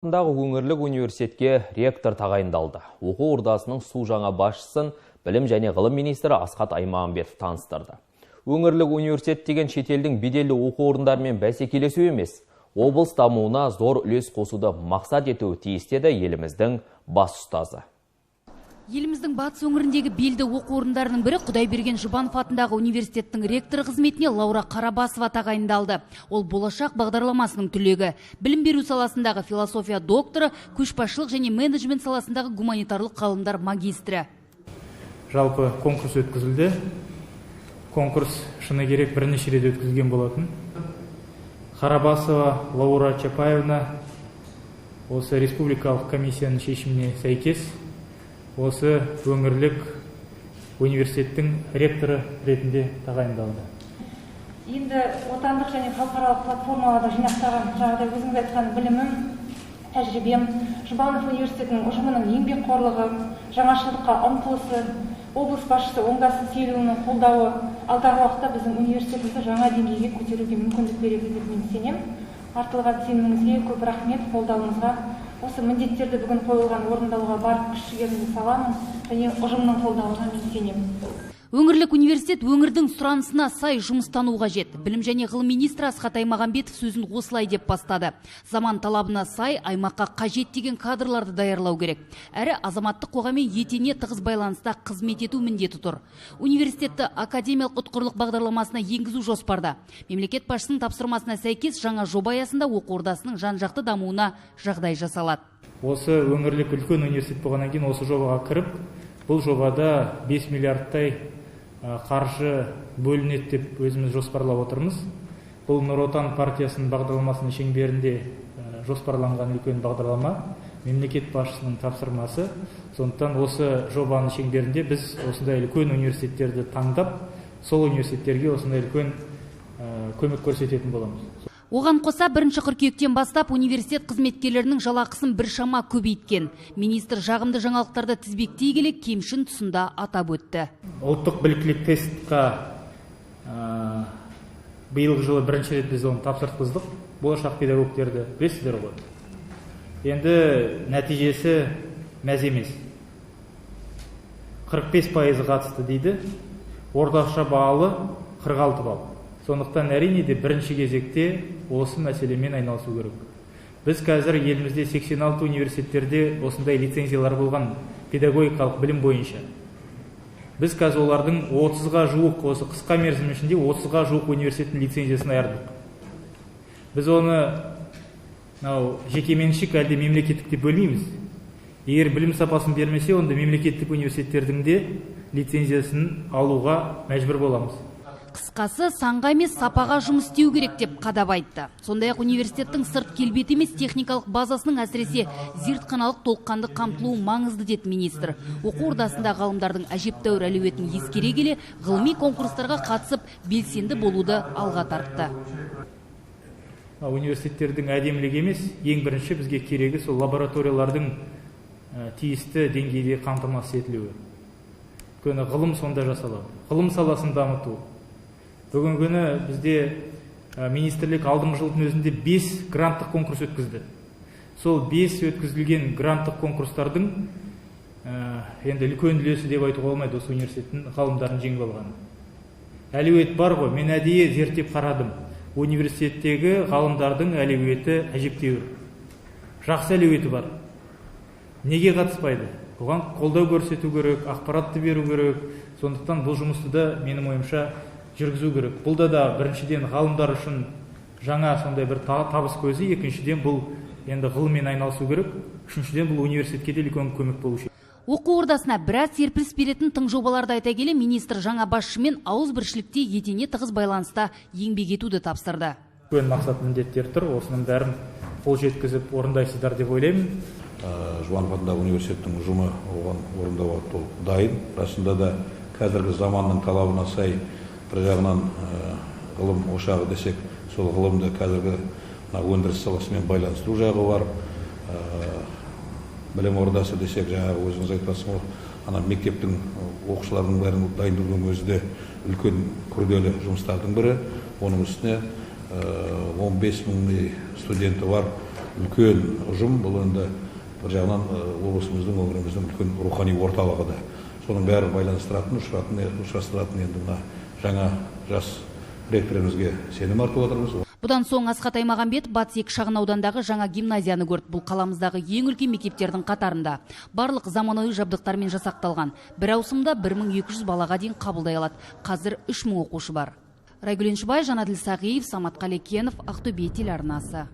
Дағы өңірлік университетке ректор тағайындалды. Оқу ордасының су жаңа басшысын білім және ғылым министрі Асхат Аймағамбетов таныстырды. Өңірлік университет деген шетелдің беделді оқу орындарымен бәсекелесу емес, облыс дамуына зор үлес қосуды мақсат етуі тиіс деді еліміздің бас ұстазы. Еліміздің батыс өңіріндегі белді оқу орындарының бірі Құдайберген Жұбанов атындағы университеттің ректоры қызметіне Лаура Қарабасова тағайындалды. Ол болашақ бағдарламасының түлегі. Білім беру саласындағы философия докторы, көшбасшылық және менеджмент саласындағы гуманитарлық ғылымдар магистрі. Жалпы конкурс өткізілді. Конкурс шыны керек бірнеше рет өткізілген болатын. Қарабасова Лаура Чапаевна осы республикалық комиссияның шешіміне сәйкес осы өңірлік университеттің ректоры ретінде тағайындалды. Енді отандық және халықаралық платформаларда жинақтаған жағдай өзіңіз айтқан білімім, тәжірибем, Жұбанов университетінің ұжымының еңбекқорлығы, жаңашылдыққа ұмтылысы, облыс басшысы оңдасын сейілуінің қолдауы алдағы уақытта біздің университетімізді жаңа деңгейге көтеруге мүмкіндік береді деп мен сенемін. Артылған сеніміңізге көп рахмет, қолдауыңызға. Осы міндеттерді бүгін қойылған орындалуға бар күш-жігерімді саламын және ұжымның қолдауына мен сенемін. Өңірлік университет өңірдің сұранысына сай жұмыстану қажет. Білім және ғылым министрі Асхат Аймағамбетов сөзін осылай деп бастады. Заман талабына сай аймаққа қажет деген кадрларды даярлау керек. Әрі азаматтық қоғаммен етене тығыз байланыста қызмет ету міндеті тұр. Университетті академиялық ұтқырлық бағдарламасына енгізу жоспарда. Мемлекет басшысының тапсырмасына сәйкес жаңа жоба аясында оқу ордасының жан-жақты дамуына жағдай жасалады. Осы өңірлік үлкен университет болғаннан кейін осы жобаға кіріп, бұл жобада 5 миллиардтай қаржы бөлінеді деп өзіміз жоспарлап отырмыз. Бұл Нұр Отан партиясының бағдарламасының шеңберінде жоспарланған үлкен бағдарлама, мемлекет басшысының тапсырмасы. Сондықтан осы жобаның шеңберінде біз осындай үлкен университеттерді таңдап, сол университеттерге осындай үлкен көмек көрсететін боламыз. Оған қоса 1 қыркүйектен бастап университет қызметкерлерінің жалақысын біршама көбейткен. Министр жағымды жаңалықтарды тізбектей келе кемшін тұсында атап өтті. Ұлттық біліктілік тестқа биылғы жылы бірінші рет біз оны тапсыртқыздық. Болашақ педагогтерді білесіздер ғой. Енді нәтижесі мәз емес. 45% қатысты дейді. Орташа баллы 46 балл. Сондықтан әрине де бірінші кезекте осы мәселемен айналысу керек. Біз қазір елімізде 86 университеттерде осындай лицензиялар болған педагогикалық білім бойынша. Біз қазір олардың 30-ға жуық, осы қысқа мерзім ішінде 30-ға жуық университеттің лицензиясын айырдық. Біз оны жекеменшік әлде мемлекеттік деп бөлмейміз. Егер білім сапасын бермесе, онда мемлекеттік университеттердің де лицензиясын алуға мәжбүр боламыз. Қысқасы, санға емес сапаға жұмыс істеу керек деп қадап айтты. Сондай-ақ университеттің сырт келбеті емес техникалық базасының әсіресе зертханалық толыққанды қамтылуы маңызды деді министр. Оқу ордасында ғалымдардың әжептәуір әлеуетін ескере келе, ғылыми конкурстарға қатысып, белсенді болуды алға тартты. Университеттердің әдемілігі емес, ең бірінші бізге керегі сол лабораториялардың тиісті деңгейде қамтамасыз етілуі. Өйткені ғылым сонда жасалады. Ғылым саласын дамыту. Бүгінгі күні бізде министрлік алдыңғы жылдың өзінде 5 гранттық конкурс өткізді. Сол 5 өткізілген гранттық конкурстардың енді үлкен үлесі деп айтуға болмайды осы университеттің ғалымдарын жеңіп алған. Әлеует бар ғой, мен әдейі зерттеп қарадым. Университеттегі ғалымдардың әлеуеті әжептәуір. Жақсы әлеуеті бар. Неге қатыспайды? Оған қолдау көрсету керек, ақпаратты беру керек. Сондықтан бұл жұмысты да менің ойымша жүргізу керек. Бұлда да біріншіден ғалымдар үшін жаңа сондай бір табыс көзі, екіншіден бұл енді ғылыммен айналысу керек, үшіншіден бұл университетке де үлкен көмек болушы. Оқу ордасына біраз серпіліс беретін тың жобаларды айта келе, министр жаңа басшымен ауызбіршілікте етене тығыз байланыста еңбек етуді тапсырды. Үлкен мақсат міндеттер тұр, осының бәрін қол жеткізіп орындайсыздар деп ойлаймын. Жұбанов атындағы университеттің ұжымы оған орындауға дайын. Расында да қазіргі заманның талабына сай бір жағынан ғылым ошағы десек, сол ғылымды қазіргі өндіріс саласымен байланыстыру жағы бар. Білім ордасы десек, жаңағы өзіңіз айтасың ғой, ана мектептің оқушыларының бәрін дайындырудың өзі де үлкен күрделі жұмыстардың бірі. Оның үстіне 15 мыңдай студенті бар үлкен ұжым, бұл енді бір жағынан облысымыздың, өңіріміздің үлкен рухани орталығы да. Соның бәрі байланыстыратын, ұшырастыратын енді мына жаңа жас ректорымызге сенім артып отырмыз. Бұдан соң Асхат Аймағамбетов Батыс 2 шағын аудандағы жаңа гимназияны көрді. Бұл қаламыздағы ең үлкен мектептердің қатарында. Барлық заманауи жабдықтармен жасақталған. Бір ауысымда 1200 балаға дейін қабылдай алады. Қазір 3000 оқушы бар. Райгүл Еншібай, Жанаділ Сағиев, Самат Қалекенов, Ақтөбе телеарнасы.